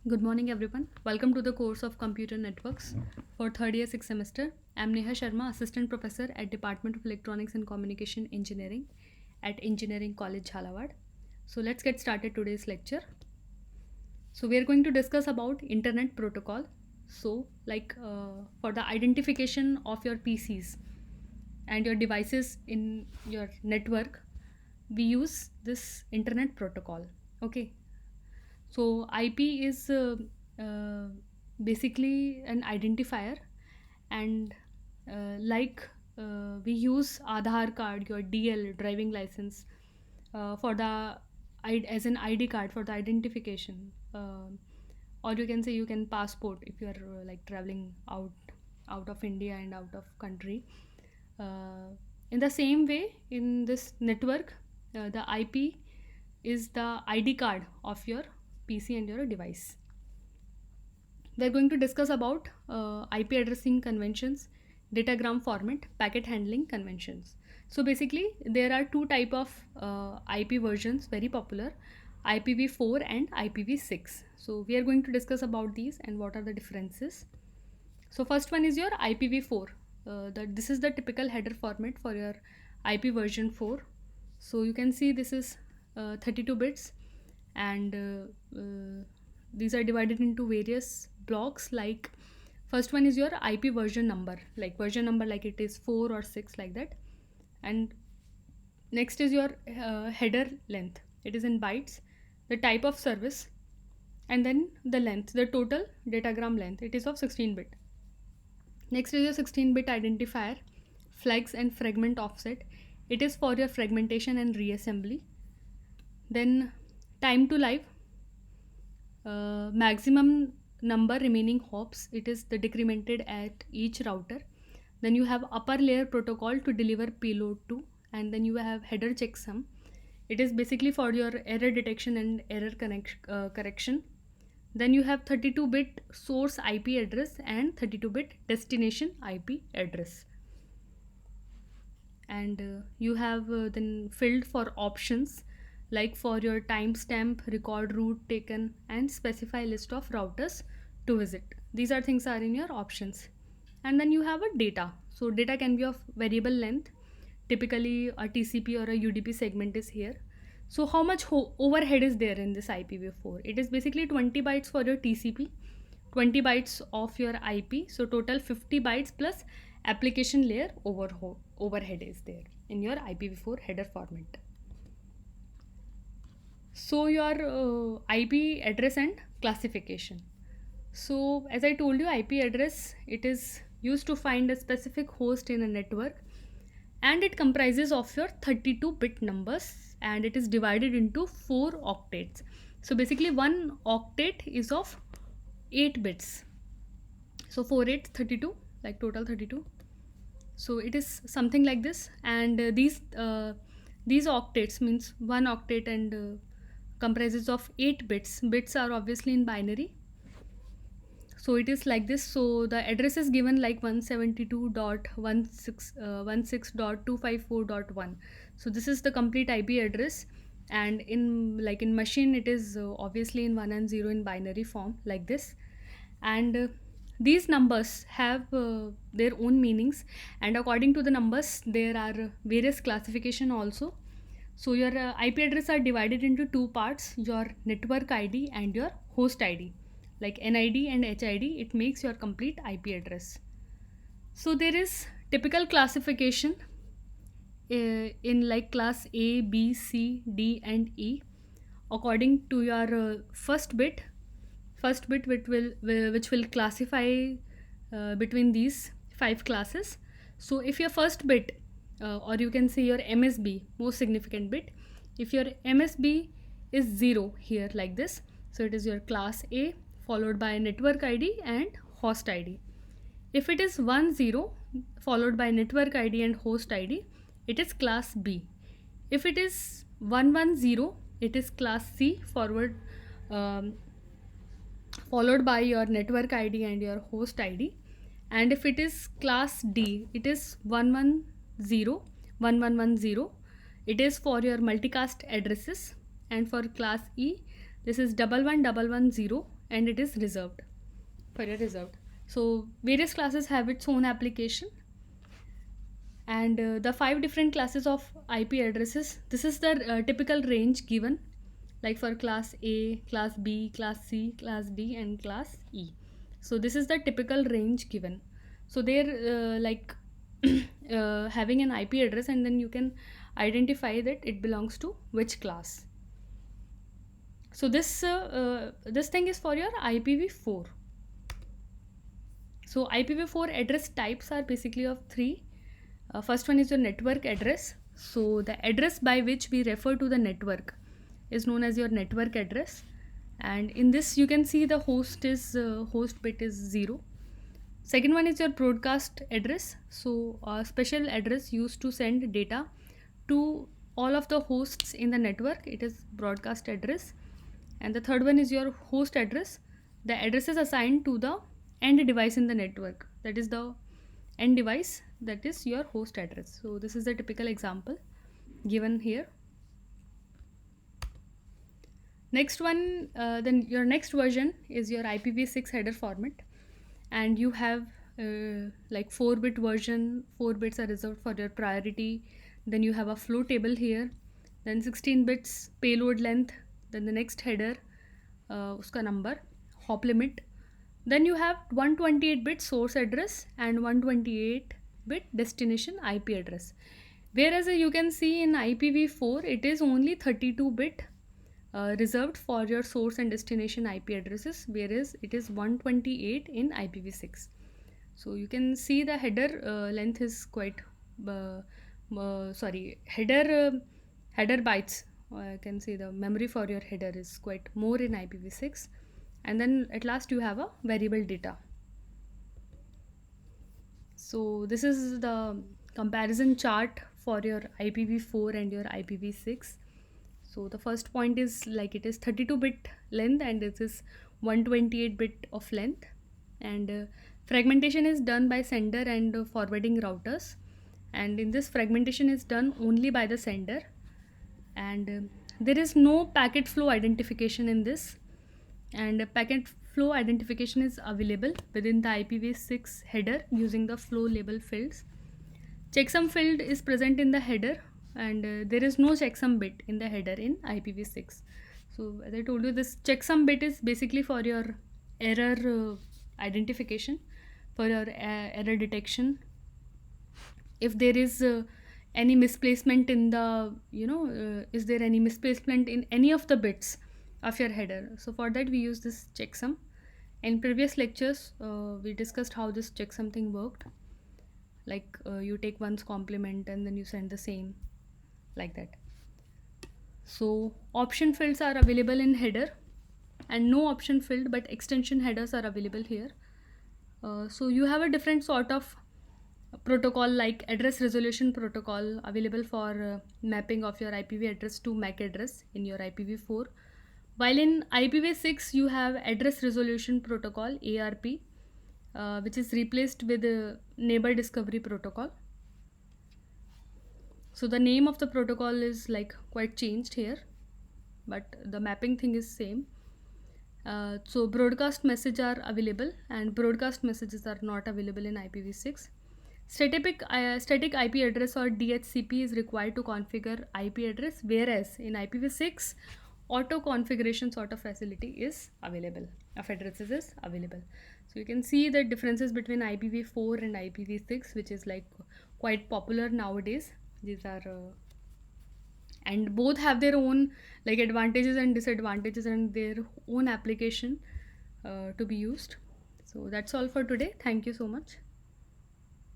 Good morning, everyone. Welcome to the course of Computer Networks for third year, sixth semester. I'm Neha Sharma, Assistant Professor at Department of Electronics and Communication Engineering at Engineering College, Jhalawad. So let's get started today's lecture. So we are going to discuss about Internet Protocol. So for the identification of your PCs and your devices in your network, we use this Internet Protocol. Okay. So IP is basically an identifier, and we use Aadhaar card, your DL driving license, for the as an ID card for the identification, or you can say you can passport if you are traveling out of India and out of country. In the same way, in this network, the IP is the ID card of your PC and your device. We are going to discuss about IP addressing conventions, datagram format, packet handling conventions. So basically, there are two type of IP versions very popular, IPv4 and IPv6. So we are going to discuss about these and what are the differences. So first one is your IPv4. This is the typical header format for your IP version 4. So you can see this is 32 bits, and these are divided into various blocks. Like first one is your IP version number, like it is 4 or 6 like that, and next is your header length, it is in bytes, the type of service, and then the length, the total datagram length, it is of 16 bit. Next is your 16-bit identifier, flags and fragment offset. It is for your fragmentation and reassembly. Then time to live, maximum number remaining hops. It is the decremented at each router. Then you have upper layer protocol to deliver payload to, and then you have header checksum. It is basically for your error detection and error correction. Then you have 32-bit source IP address and 32-bit destination IP address. And you have then filled for options, like for your timestamp, record route taken, and specify list of routers to visit. These are things are in your options. And then you have a data. So data can be of variable length. Typically a TCP or a UDP segment is here. So how much overhead is there in this IPv4? It is basically 20 bytes for your TCP, 20 bytes of your IP. So total 50 bytes plus application layer overhead is there in your IPv4 header format. So your IP address and classification. So as I told you, IP address, it is used to find a specific host in a network, and it comprises of your 32-bit numbers, and it is divided into 4 octets. So basically one octet is of 8 bits. So 4 8 32, like total 32. So it is something like this, and these octets means one octet and comprises of 8 bits. Bits are obviously in binary. So it is like this. So the address is given like 172.16.254.1. So this is the complete IP address, and in machine it is obviously in 1 and 0 in binary form like this. And these numbers have their own meanings, and according to the numbers there are various classification also. So your IP address are divided into two parts, your network ID and your host ID. Like NID and HID, it makes your complete IP address. So there is typical classification in like class A, B, C, D and E according to your first bit which will classify between these 5 classes. So if your first bit or you can say your MSB, most significant bit, if your MSB is 0 here like this, so it is your class A, followed by network ID and host ID. If it is 10 followed by network ID and host ID, it is class B. If it is 110, it is class C, followed by your network ID and your host ID. And if it is class D, it is 1110, it is for your multicast addresses. And for class E, this is 11110, and it is reserved for your reserved. So various classes have its own application, and the 5 different classes of IP addresses, this is the typical range given, like for class A, class B, class C, class D, and class E. So this is the typical range given. So they're having an IP address, and then you can identify that it belongs to which class. So this thing is for your IPv4. So IPv4 address types are basically of 3. First one is your network address. So the address by which we refer to the network is known as your network address, and in this you can see the host bit is 0. Second one is your broadcast address. So a special address used to send data to all of the hosts in the network, it is broadcast address. And the third one is your host address. The address is assigned to the end device in the network, that is the end device, that is your host address. So this is the typical example given here. Next one, then your next version is your IPv6 header format, and you have like 4-bit version. 4 bits are reserved for your priority. Then you have a flow table here, then 16 bits payload length, then the next header uska number, hop limit. Then you have 128-bit source address and 128-bit destination IP address. Whereas you can see in IPv4 it is only 32-bit reserved for your source and destination IP addresses, whereas it is 128 in IPv6. So you can see the header length is quite header bytes. I can see the memory for your header is quite more in IPv6. And then at last you have a variable data. So this is the comparison chart for your IPv4 and your IPv6. So the first point is like it is 32-bit length and this is 128-bit of length, and fragmentation is done by sender and forwarding routers, and in this fragmentation is done only by the sender, and there is no packet flow identification in this, and packet flow identification is available within the IPv6 header using the flow label fields. Checksum field is present in the header, and there is no checksum bit in the header in IPv6. So as I told you, this checksum bit is basically for your error identification, for your error detection. If there is any misplacement in the, is there any misplacement in any of the bits of your header, so for that we use this checksum. In previous lectures we discussed how this checksum thing worked, like you take one's complement and then you send the same, like that. So option fields are available in header, and no option field but extension headers are available here. So you have a different sort of protocol like address resolution protocol available for mapping of your IPv address to MAC address in your IPv4, while in IPv6 you have address resolution protocol ARP, which is replaced with the neighbor discovery protocol. So the name of the protocol is like quite changed here, but the mapping thing is same. So broadcast message are available and broadcast messages are not available in IPv6. Static IP address or DHCP is required to configure IP address, whereas in IPv6 auto configuration sort of facility is available, of addresses is available. So you can see the differences between IPv4 and IPv6, which is like quite popular nowadays. These are and both have their own like advantages and disadvantages and their own application to be used. So that's all for today. Thank you so much.